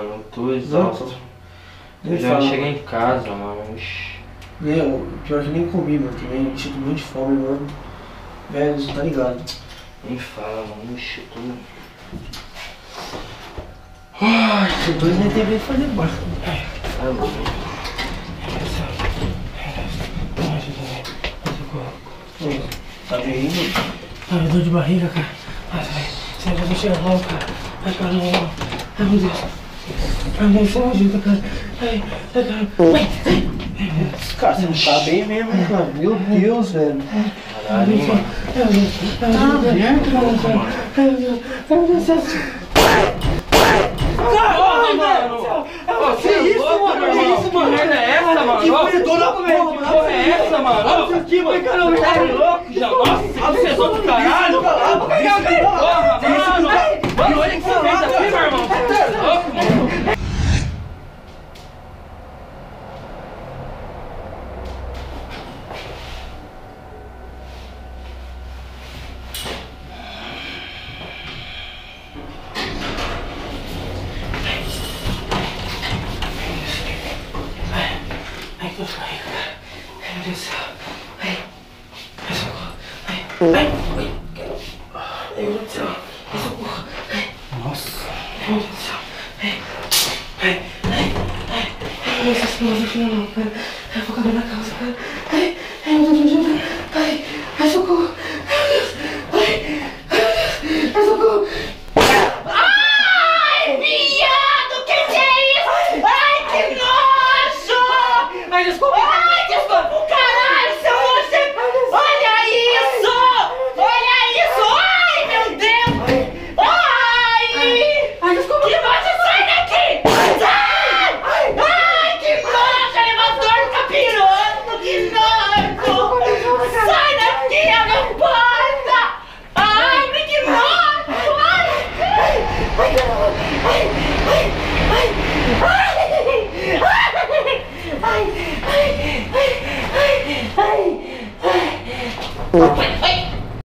mano. Eu tô exausto. Eu já cheguei em casa, mano. Pior que nem comi, mano. Também me sinto muito de fome, mano. Velho, você tá ligado. Nem fala, mano. Ixi, tô... Ai, tô doido, nem tem que fazer barco. Tá louco. Tá bem, mano? Ai, eu dor de barriga, cara. Ai, sai, já chega logo, cara. Ai, caramba. Ai, meu Deus. Ai, meu Deus, você me ajuda, cara. Ai, cara. Cara, você não tá bem mesmo, cara. Meu Deus, velho. Caralho, mano. Tá aberto, mano. Ai, meu Deus. Caralho, mano! Que isso, mano? Que isso, mano? Que merda é essa, mano? Que porra é essa, mano? Olha isso aqui, mano. Caramba, tá louco já? Nossa, você é do caralho! Porra, mano! Mano, olha o que você fez aqui, meu irmão! Você é louco, mano! Ai, tô caindo, cara. Ai, meu Deus do céu. Ai, socorro. Ai, meu Deus do céu. Ai, socorro. Nossa. Ai, meu Deus do céu. Ai, meu Deus do céu, não, cara. Ai, vou caber na calça, cara. Ai,